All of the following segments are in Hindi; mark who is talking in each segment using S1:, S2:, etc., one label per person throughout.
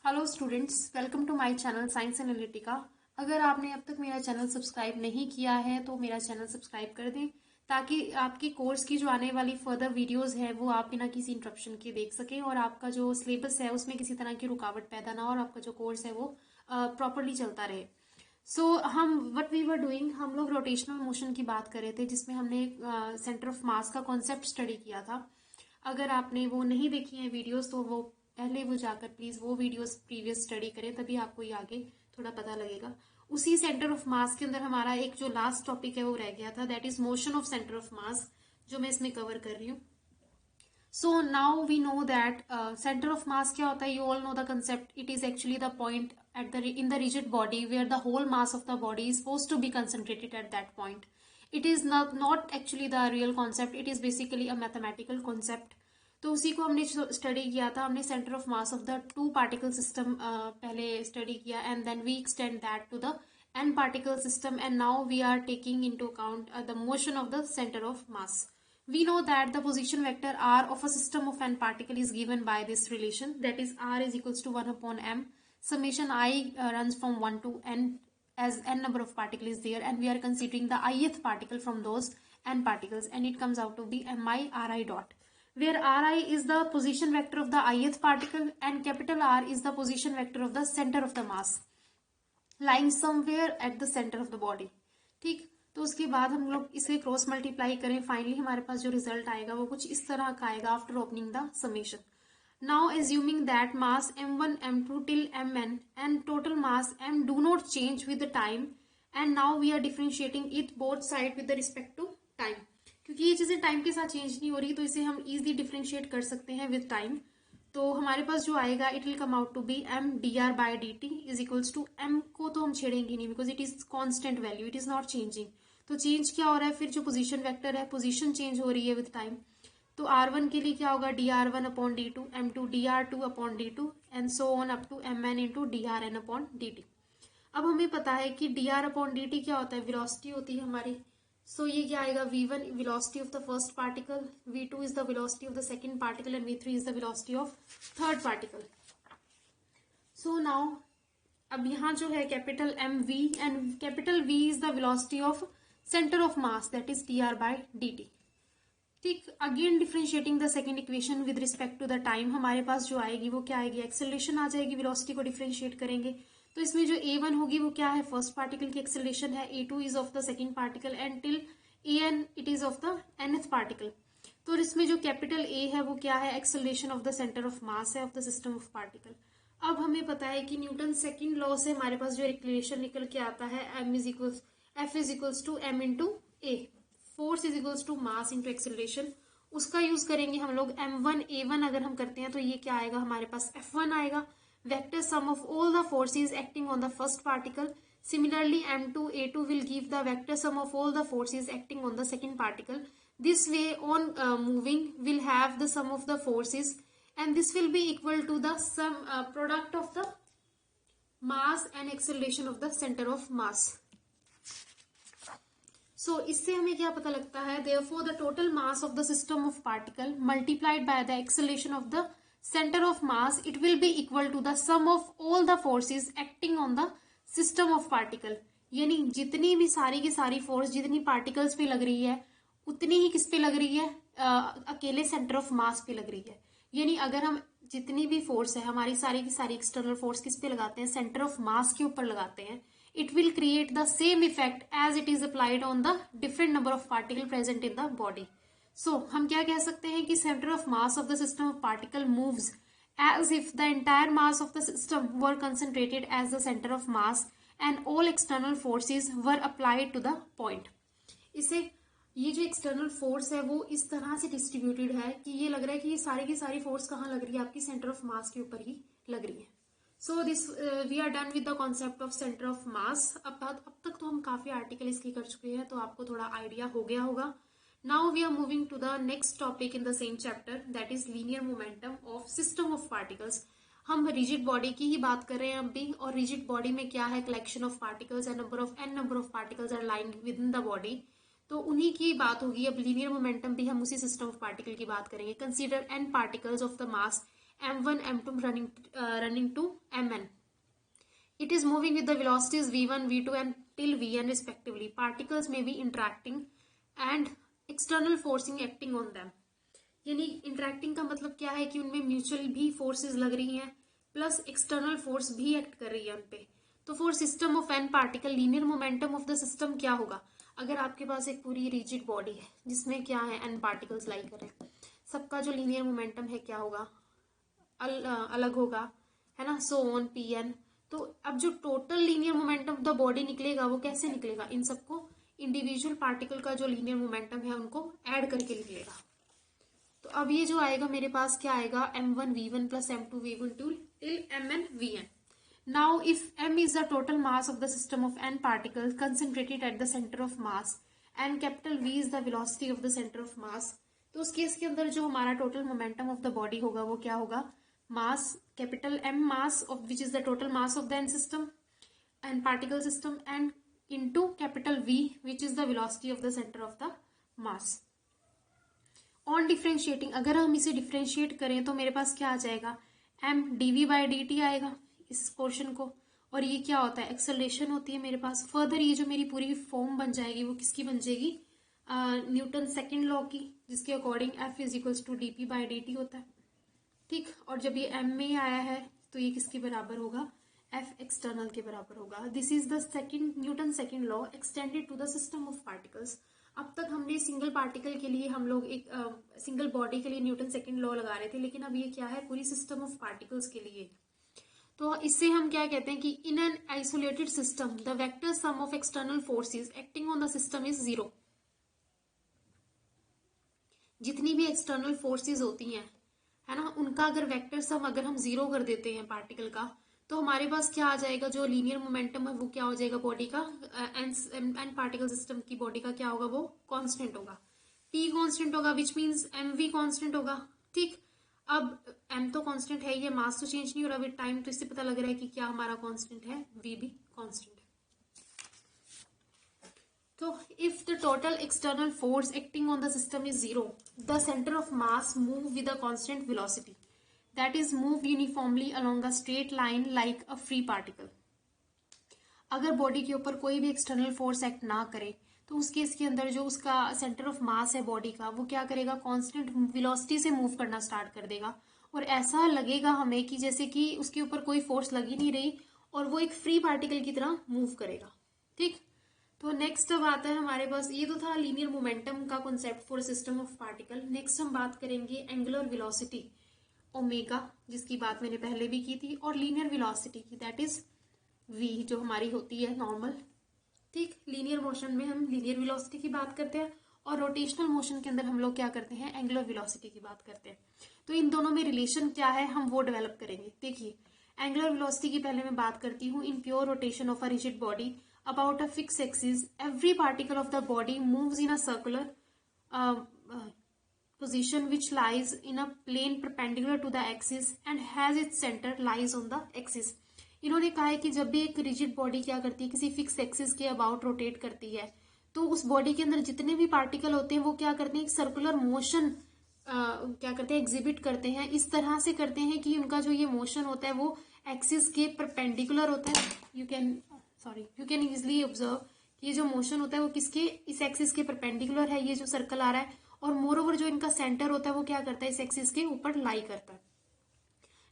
S1: Hello students, welcome to my channel Science Analytica. अगर आपने अब तक मेरा चैनल सब्सक्राइब नहीं किया है तो मेरा चैनल सब्सक्राइब कर दें ताकि आपकी कोर्स की जो आने वाली फर्दर वीडियोस है वो आप बिना किसी इंटरप्शन के देख सकें और आपका जो सिलेबस है उसमें किसी तरह की रुकावट पैदा ना हो और आपका जो कोर्स है वो प्रॉपरली चलता रहे। हम व्हाट वी वर डूइंग, हम लोग रोटेशनल मोशन की बात कर रहे थे जिसमें हमने सेंटर ऑफ मास का कॉन्सेप्ट स्टडी किया था। अगर आपने वो नहीं देखी है वीडियोस तो वो पहले वो जाकर प्लीज वो वीडियोस प्रीवियस स्टडी करें, तभी आपको ये आगे थोड़ा पता लगेगा। उसी सेंटर ऑफ मास के अंदर हमारा एक जो लास्ट टॉपिक है वो रह गया था, that is motion of centre of मास, जो मैं इसमें कवर कर रही हूँ। So now we know that center of mass क्या होता है, you all know the concept. It is actually the point at the in the rigid body where the whole mass of the body is supposed to be concentrated at that point. It is not actually the real concept. It is basically a mathematical concept. तो उसी को हमने स्टडी किया था। हमने centre of mass of the two particle system पहले स्टडी किया and then we extend that to the n particle system, and now we are taking into account the motion of the center of mass. We know that the position vector r of a system of n particle is given by this relation, that is r is equals to 1 upon m summation I runs from 1 to n as n number of particles is there, and we are considering the ith particle from those n particles, and it comes out to be mi ri dot, where ri is the position vector of the ith particle and capital R is the position vector of the center of the mass lying somewhere at the center of the body। ठीक, तो उसके बाद हम लोग इसे क्रॉस मल्टीप्लाई करें, फाइनली हमारे पास जो रिजल्ट आएगा वो कुछ इस तरह का आएगा after opening the summation. Now assuming that mass m1 m2 till mn and total mass m do not change with the time, and now we are differentiating it both side with the respect to time, क्योंकि ये चीजें टाइम के साथ चेंज नहीं हो रही तो इसे हम इजीली डिफरेंशिएट कर सकते हैं विद टाइम। तो हमारे पास जो आएगा it will come out to be m d r by D t is equals to m को तो हम छेड़ेंगे नहीं because it is constant value, it is not changing. तो चेंज क्या हो रहा है, फिर जो पोजीशन वेक्टर है पोजीशन चेंज हो रही है विद टाइम। तो R1 के लिए क्या होगा, d r one upon d two, m two d r two upon d two and so on up to m n into d r n upon d t. अब हमें पता है कि d r upon d t क्या होता है, वेलोसिटी होती है हमारी। सो ये क्या आएगा, v1 velocity of the first particle, v2 is the velocity of the second particle and v3 is the velocity of third particle. So now अब यहाँ जो है capital M V and capital V is the velocity of centre of mass, that is T R by D T. ठीक, again differentiating the second equation with respect to the time, हमारे पास जो आएगी वो क्या आएगी, एक्सेलरेशन आ जाएगी। वेलोसिटी को डिफरेंशिएट करेंगे तो इसमें जो a1 होगी वो क्या है, फर्स्ट पार्टिकल की एक्सेलरेशन है, a2 is of the second particle and till an it is of the nth particle. तो इसमें जो कैपिटल a है वो क्या है, acceleration of the centre of mass है of the system of particle. अब हमें पता है कि न्यूटन सेकेंड लॉ से हमारे पास जो इक्वेशन निकल के आता है m is equals f is equals to m into a, force is equals to mass into acceleration, उसका यूज करेंगे हम लोग। m1 a1 अगर हम करते हैं तो ये क्या आएगा, हमारे पास f1 आएगा, vector sum of all the forces acting on the first particle. Similarly, m2 a2 will give the vector sum of all the forces acting on the second particle. This way on moving will have the sum of the forces, and this will be equal to the sum product of the mass and acceleration of the center of mass. So इससे हमें क्या पता लगता है, therefore the total mass of the system of particle multiplied by the acceleration of the center of mass, it will be equal to the sum of all the forces acting on the system of particle। यानी जितनी भी सारी की सारी फोर्स जितनी पार्टिकल्स पे लग रही है उतनी ही किस पे लग रही है, अकेले सेंटर ऑफ मास पे लग रही है। यानी अगर हम जितनी भी फोर्स है हमारी सारी की सारी एक्सटर्नल फोर्स किस पे लगाते हैं, सेंटर ऑफ मास के ऊपर लगाते हैं, it will create the same effect as it is applied on the different number of particle present in the body. So हम क्या कह सकते हैं कि center of mass of the system of particle moves as if the entire mass of the system were concentrated as the center of mass and all external forces were applied to the point. इसे ये जो एक्सटर्नल फोर्स है वो इस तरह से डिस्ट्रीब्यूटेड है कि ये लग रहा है कि ये सारी की सारी फोर्स कहाँ लग रही है, आपकी सेंटर ऑफ मास के ऊपर ही लग रही है। So this we are done with the concept of centre of mass. अब तक तो हम काफी आर्टिकल इसकी कर चुके हैं तो आपको थोड़ा आइडिया हो गया होगा। Now we are moving to the next topic in the same chapter, that is linear momentum of system of particles. हम रिजिड बॉडी की ही बात कर रहे हैं अब भी, और रिजिड बॉडी में क्या है, collection of particles and number of particles are lined within the body, तो उन्हीं की बात होगी। अब लीनियर मोमेंटम भी हम उसी सिस्टम ऑफ पार्टिकल की बात करेंगे। Consider n particles of the mass m1 m2 running to mn. It is moving with the velocities v1 v2 and till vn respectively. Particles may be interacting and external forcing acting on them. यानी इंटरेक्टिंग का मतलब क्या है कि उनमें म्यूचुअल भी फोर्सेस लग रही हैं प्लस एक्सटर्नल फोर्स भी एक्ट कर रही है उनपे. तो for system of n particle linear momentum of the system क्या होगा. अगर आपके पास एक पूरी रिजिड बॉडी है जिसमें क्या है एन पार्टिकल्स लाई कर रहे हैं, सबका जो लीनियर मोमेंटम है क्या होगा, अलग होगा, है ना. So on p n. तो अब जो total linear momentum of the body निकलेगा वो कैसे निकलेगा, इन सबको इंडिविजुअल पार्टिकल का जो लीनियर मोमेंटम है उनको ऐड करके निकलेगा. तो अब ये जो आएगा मेरे पास क्या आएगा, m1v1 plus m2v1 till mn/vn. Now if m is the total mass of the system of n particles concentrated at the center of mass and capital V is the velocity of the center of mass, तो उस केस के अंदर जो हमारा total momentum of the body होगा वो क्या होगा, mass capital M mass of which is the total mass of the n system n particle system and into capital V which is the velocity of the centre of the mass. On differentiating, अगर हम इसे डिफ्रेंशिएट करें तो मेरे पास क्या आ जाएगा, m dv/dt आएगा इस पोर्शन को. और ये क्या होता है, एक्सेलरेशन होती है मेरे पास. फर्दर ये जो मेरी पूरी फॉर्म बन जाएगी वो किसकी बन जाएगी, न्यूटन सेकेंड लॉ की, जिसके according F is to dp/dt होता है. ठीक. और जब ये m में आया है तो ये किसके बराबर होगा, F एक्सटर्नल के बराबर होगा. This is the second Newton second law extended to the system of particles. अब तक हमने सिंगल पार्टिकल के लिए हम लोग एक सिंगल बॉडी के लिए न्यूटन सेकेंड लॉ लगा रहे थे, लेकिन अब ये क्या है, पूरी सिस्टम ऑफ पार्टिकल्स के लिए. तो इससे हम क्या कहते हैं कि in an isolated system the vector sum of external forces acting on the system is 0. जितनी भी एक्सटर्नल फोर्सेस होती हैं, है ना, उनका अगर वेक्टर सम अगर हम 0 कर देते हैं पार्टिकल का, तो हमारे पास क्या आ जाएगा, जो लीनियर मोमेंटम है वो क्या हो जाएगा बॉडी का, एन पार्टिकल सिस्टम की बॉडी का क्या होगा, वो कांस्टेंट होगा. टी कांस्टेंट होगा which means m v constant होगा. ठीक. अब एम तो कांस्टेंट है, ये मास तो चेंज नहीं हो रहा विद टाइम, तो इससे पता लग रहा है कि क्या हमारा कांस्टेंट है, वी भी कांस्टेंट है. तो if the total external force acting on the system is 0, the centre of mass move with a constant velocity, that is move uniformly along a straight line like a free particle. अगर बॉडी के ऊपर कोई भी एक्सटर्नल फोर्स एक्ट ना करे तो उस केस के अंदर जो उसका सेंटर ऑफ मास है बॉडी का, वो क्या करेगा, कांस्टेंट वेलोसिटी से मूव करना स्टार्ट कर देगा. और ऐसा लगेगा हमें कि जैसे कि उसके ऊपर कोई फोर्स लग ही नहीं रही और वो एक फ्री पार्टिकल की तरह मूव करेगा. ठीक. तो नेक्स्ट अब आता है हमारे पास, ये तो था लीनियर मोमेंटम का concept for system of particle. Next हम बात करेंगे एंगुलर वेलोसिटी ओमेगा, जिसकी बात मैंने पहले भी की थी, और लीनियर वेलोसिटी की, दैट इज v, जो हमारी होती है नॉर्मल. ठीक. लीनियर मोशन में हम लीनियर वेलोसिटी की बात करते हैं और रोटेशनल मोशन के अंदर हम लोग क्या करते हैं, एंगुलर वेलोसिटी की बात करते हैं. तो इन दोनों में रिलेशन क्या है हम वो डेवलप करेंगे. देखिए, एंगुलर वेलोसिटी की पहले मैं बात करती हूँ. इन pure rotation of a rigid body about a fix axis every particle of the body moves in a circular position which lies in a plane perpendicular to the axis and has its center lies on the axis. इन्होंने कहा है कि जब भी एक रिजिड बॉडी क्या करती है, किसी फिक्स एक्सिस के अबाउट रोटेट करती है, तो उस बॉडी के अंदर जितने भी पार्टिकल होते हैं वो क्या करते हैं, एक सर्कुलर मोशन क्या करते हैं, एग्जिबिट करते हैं. इस तरह से करते हैं कि उनका जो ये मोशन होता है वो एक्सिस के परपेंडिकुलर होता है. यू कैन इजिली ऑब्जर्व कि ये जो मोशन होता है वो किसके, इस एक्सिस के परपेंडिकुलर है, ये जो सर्कल आ रहा है. और मोर ओवर जो इनका सेंटर होता है वो क्या करता है, इस एक्सिस के ऊपर लाई करता है.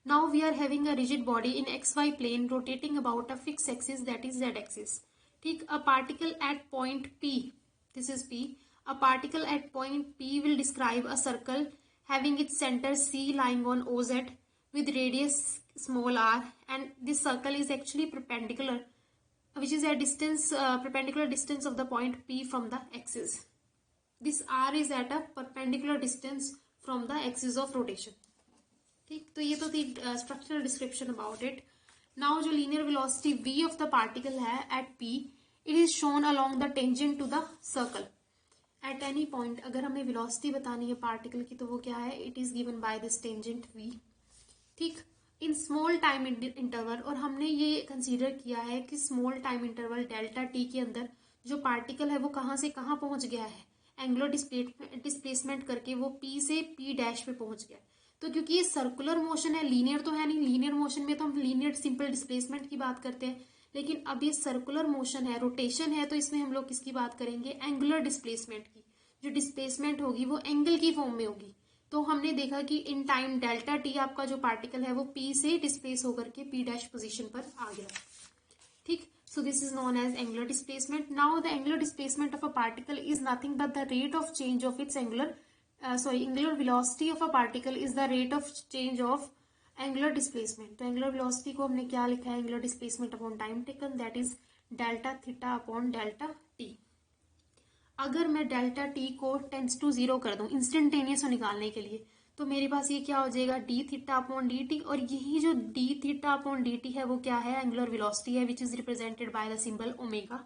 S1: Now we are having a rigid body in XY plane rotating about a fix axis that is Z axis. ठीक. A particle at point P, this is P, a particle at point P will describe a circle having its centre C lying on OZ with radius small r, and this circle is actually perpendicular, which is a distance perpendicular distance of the point P from the axis. This r is at a perpendicular distance from the axis of rotation. ठीक. तो ये तो थी structural description about it. Now जो linear velocity v of the particle है at p, it is shown along the tangent to the circle at any point. अगर हमें वेलोसिटी बतानी है पार्टिकल की तो वो क्या है, it is given by this tangent v. ठीक. इन स्मॉल टाइम इंटरवल, और हमने ये कंसीडर किया है कि small time interval delta T के अंदर जो पार्टिकल है वो कहाँ से कहाँ पहुंच गया है, एंगुलर डिस्प्लेसमेंट करके वो P से P डैश पे पहुंच गया. तो क्योंकि ये सर्कुलर मोशन है, लीनियर तो है नहीं, लीनियर मोशन में तो हम लीनियर सिंपल डिस्प्लेसमेंट की बात करते हैं, लेकिन अब ये सर्कुलर मोशन है, रोटेशन है, तो इसमें हम लोग किसकी बात करेंगे, एंगुलर डिस्प्लेसमेंट की। जो डिस्प्लेसमेंट होगी वो एंगल की फॉर्म में होगी। तो हमने देखा कि इन टाइम डेल्टा टी आपका जो पार्टिकल है वो पी से डिस्प्लेस होकर के पी डैश पोजिशन पर आ गया। ठीक, so this is known as angular displacement. Now the angular displacement of a particle is nothing but the rate of change of its angular velocity of a particle is the rate of change of angular displacement. तो angular velocity को हमने क्या लिखा है, angular displacement upon time taken, that is delta theta upon delta t. अगर मैं डेल्टा टी को टेंस टू 0 कर दूं इंस्टेंटेनियस निकालने के लिए, तो मेरे पास ये क्या हो जाएगा, D theta upon d T, और यही जो D theta upon d T है वो क्या है, एंगुलर वेलोसिटी है, which is represented by the symbol omega.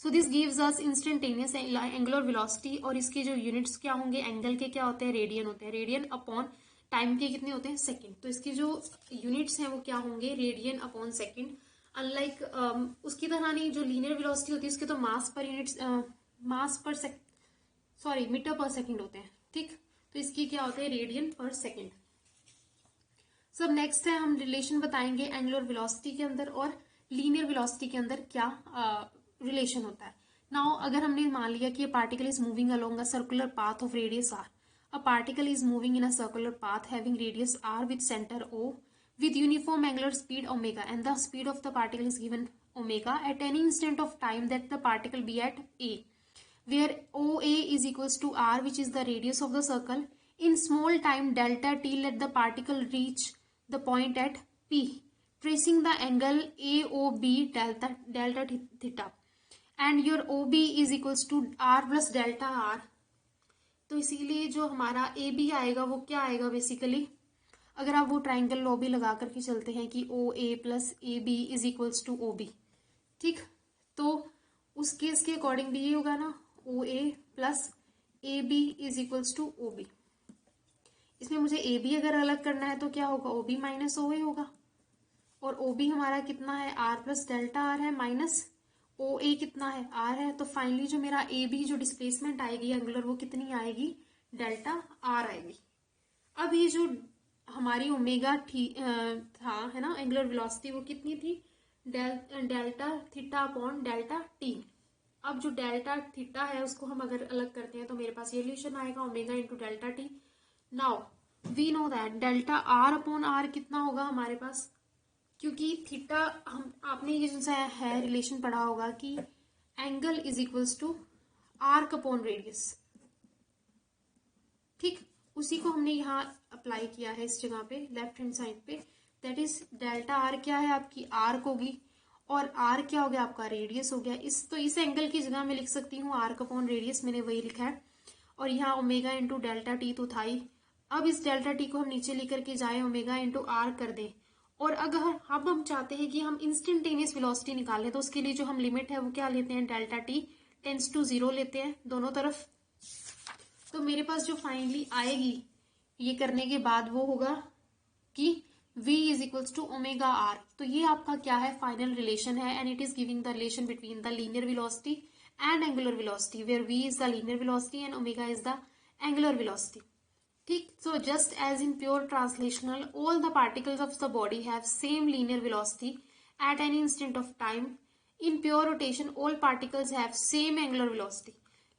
S1: So this gives us instantaneous angular velocity, और इसके जो यूनिट्स क्या होंगे, एंगल के क्या होते हैं, रेडियन होते हैं, रेडियन अपॉन टाइम के कितने होते हैं, सेकेंड। तो इसके जो यूनिट्स हैं वो क्या होंगे, रेडियन अपॉन सेकेंड। अनलाइक उसकी तरह नहीं, जो लीनियर वेलोसिटी होती है उसके तो मास पर यूनिट्स मीटर पर सेकंड होते हैं। ठीक, तो इसकी क्या होते हैं, रेडियन पर सेकंड। सब नेक्स्ट है, हम रिलेशन बताएंगे एंगुलर वेलोसिटी के अंदर और लीनियर वेलोसिटी के अंदर क्या रिलेशन होता है। नाउ अगर हमने मान लिया कि particle is moving along a circular path of radius r, a particle is moving in a circular path having radius r with centre O with uniform angular speed omega, and the speed of the particle is given omega at any instant of time that the particle be at a, where OA is equals to r, which is the radius of the circle. In small time delta t, let the particle reach the point at p, tracing the angle AOB delta theta, and your OB is equals to r plus delta r. तो इसीलिए जो हमारा AB आएगा वो क्या आएगा, बेसिकली अगर आप वो ट्राइंगल लॉ भी लगा करके चलते हैं कि O A plus A B is equals to O B, ठीक, तो उस केस के अकॉर्डिंग भी ये होगा ना, O A plus A B is equals to O B. इसमें मुझे ए बी अगर अलग करना है तो क्या होगा, ओ बी माइनस ओ ए होगा, और ओ बी हमारा कितना है, आर प्लस डेल्टा आर है, माइनस ओ ए कितना है, आर है। तो फाइनली जो मेरा ए बी जो डिस्प्लेसमेंट आएगी एंगुलर वो कितनी आएगी, डेल्टा आर आएगी। अब ये जो हमारी ओमेगा था है ना, एंगुलर वेलोसिटी वो कितनी थी, delta theta upon delta T. अब जो डेल्टा थीटा है उसको हम अगर अलग करते हैं तो मेरे पास ये रिलेशन आएगा, omega into delta t. Now we know that delta r upon r कितना होगा हमारे पास, क्योंकि थीटा हम आपने ये जो है रिलेशन पढ़ा होगा कि angle is equals to arc upon radius. ठीक, उसी को हमने यहाँ अप्लाई किया है इस जगह पे लेफ्ट हैंड साइड पे, दैट इज डेल्टा आर क्या है आपकी, आर्क होगी, और आर क्या हो गया आपका, रेडियस हो गया। तो इस एंगल की जगह मैं लिख सकती हूँ आर्क अपॉन रेडियस, मैंने वही लिखा है, और यहाँ ओमेगा इंटू डेल्टा टी तो था ही। अब इस डेल्टा टी को हम नीचे लेकर के जाए, ओमेगा इंटू आर कर दें, और अगर अब हम चाहते हैं कि हम इंस्टेंटेनियस वेलोसिटी निकालें तो उसके लिए जो हम लिमिट है वो क्या लेते हैं, डेल्टा टी टेंस टू 0 लेते हैं दोनों तरफ। तो मेरे पास जो फाइनली आएगी ये करने के बाद वो होगा कि v is equals to omega R. तो ये आपका क्या है, फाइनल रिलेशन है, and it is giving the relation between the linear velocity and angular velocity, where v is the linear velocity and omega is the angular velocity. ठीक, so just as in pure translational, all the particles of the body have same linear velocity at any instant of time. In pure rotation all particles have same angular velocity.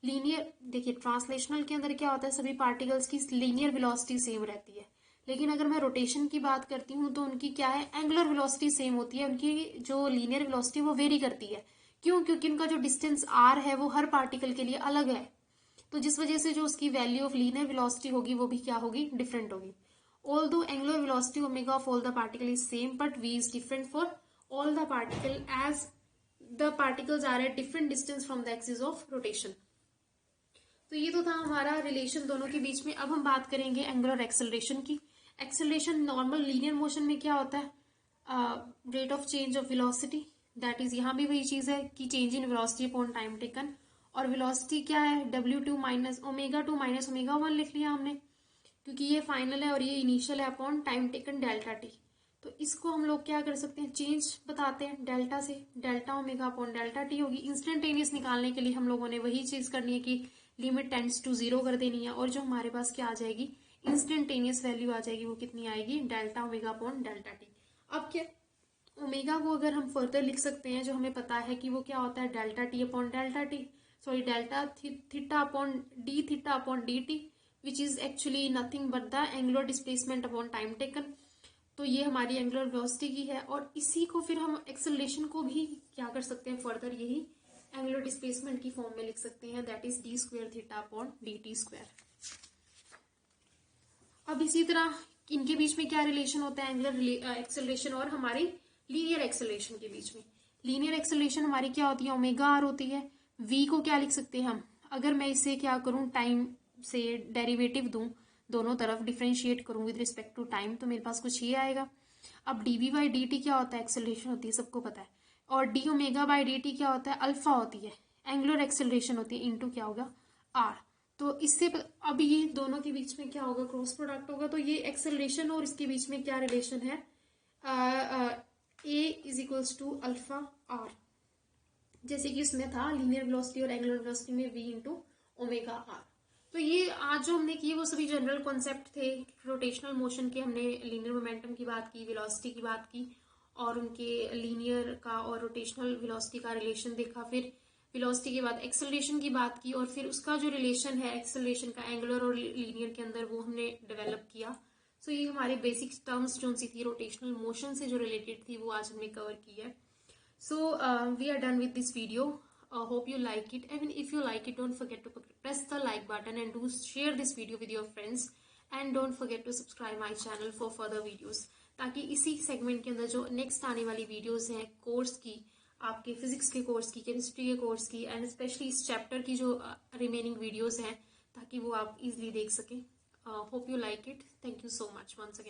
S1: Linear देखिए ट्रांसलेशनल के अंदर क्या होता है, सभी पार्टिकल्स की लीनियर वेलोसिटी सेम रहती है, लेकिन अगर मैं रोटेशन की बात करती हूँ तो उनकी क्या है, एंगुलर वेलोसिटी सेम होती है, उनकी जो लीनियर वेलोसिटी वो वेरी करती है। क्यों, क्योंकि उनका जो डिस्टेंस आर है वो हर पार्टिकल के लिए अलग है, तो जिस वजह से जो उसकी वैल्यू ऑफ लीनियर वेलोसिटी होगी वो भी क्या होगी, डिफरेंट होगी। Although angular velocity omega of all the particle is same, but v is different for all the particle as the particles are at different distance from the axis of rotation. तो ये तो था हमारा रिलेशन दोनों के बीच में। अब हम बात करेंगे एंगुलर एक्सेलरेशन की। एक्सेलरेशन नॉर्मल लीनियर मोशन में क्या होता है, rate of change of velocity, that is यहाँ भी वही चीज है कि change in velocity upon time taken, और वेलोसिटी क्या है, w2 minus omega 2 minus omega 1 लिख लिया हमने, क्योंकि ये फाइनल है और ये इनिशियल है upon time taken delta T. तो इसको हम लोग क्या कर सकते हैं, चेंज बताते हैं डेल्टा से, delta omega upon delta T होगी। इंस्टेंटेनियस निकालने के लिए हम लोगों ने वही चीज करनी है कि लिमिट टेंड्स टू 0 कर देनी है, और जो हमारे पास क्या आ जाएगी, इंस्टेंटेनियस वैल्यू आ जाएगी, वो कितनी आएगी, delta omega upon delta T. अब क्या, ओमेगा को अगर हम फर्दर लिख सकते हैं, जो हमें पता है कि वो क्या होता है, delta T upon delta T, sorry delta theta upon d T, which is actually nothing but the angular displacement upon time taken. तो ये हमारी एंगुलर वेलोसिटी की है, और इसी को फिर हम एक्सेलरेशन को भी क्या कर सकते हैं, फर्दर यही एंगुलर डिस्प्लेसमेंट की फॉर्म में लिख सकते हैं, that is D square theta upon d T square. अब इसी तरह इनके बीच में क्या रिलेशन होता है, एंगुलर एक्सेलरेशन और हमारी लीनियर एक्सेलरेशन के बीच में। लीनियर एक्सेलरेशन हमारी क्या होती है, ओमेगा आर होती है। वी को क्या लिख सकते हैं हम, अगर मैं इसे क्या करूं, टाइम से डेरिवेटिव दूं, दोनों तरफ डिफ्रेंशिएट करूं विद रिस्पेक्ट टू टाइम, तो मेरे पास कुछ ये आएगा। अब d v by D t क्या होता है, एक्सेलरेशन होती है, सबको पता है। और D omega by D t क्या होता है, अल्फा होती है, एंगुलर एक्सेलरेशन होती है, इनटू क्या होगा, आर। तो इससे अब ये दोनों के बीच में क्या होगा, क्रॉस प्रोडक्ट होगा। तो ये एक्सेलरेशन और इसके बीच में क्या रिलेशन है, A is equals to alpha R, जैसे कि इसमें था लीनियर वेलोसिटी और एंगुलर वेलोसिटी में वी इंटू ओमेगा आर। तो ये आज जो हमने किए वो सभी जनरल कॉन्सेप्ट थे रोटेशनल मोशन के। हमने लीनियर मोमेंटम की बात की, वेलोसिटी की बात की, और उनके लीनियर का और रोटेशनल वेलोसिटी का रिलेशन देखा। फिर वेलोसिटी के बाद एक्सेलरेशन की बात की, और फिर उसका जो रिलेशन है एक्सेलरेशन का एंगुलर और लीनियर के अंदर, वो हमने डेवलप किया। सो ये हमारे बेसिक टर्म्स जो सी थी रोटेशनल मोशन से जो रिलेटेड थी, वो आज हमने कवर की है। So we are done with this video. Hope you like it. Even if you like it, don't forget to press the like button and do share this video with your friends. And don't forget to subscribe my channel for further videos. ताकि इसी सेगमेंट के अंदर जो नेक्स्ट आने वाली वीडियोस हैं कोर्स की, आपके फिजिक्स के कोर्स की, केमिस्ट्री के कोर्स की, एंड स्पेशली इस चैप्टर की जो रिमेनिंग वीडियोस हैं, ताकि वो आप इजीली देख सकें। Hope you like it. Thank you so much once again.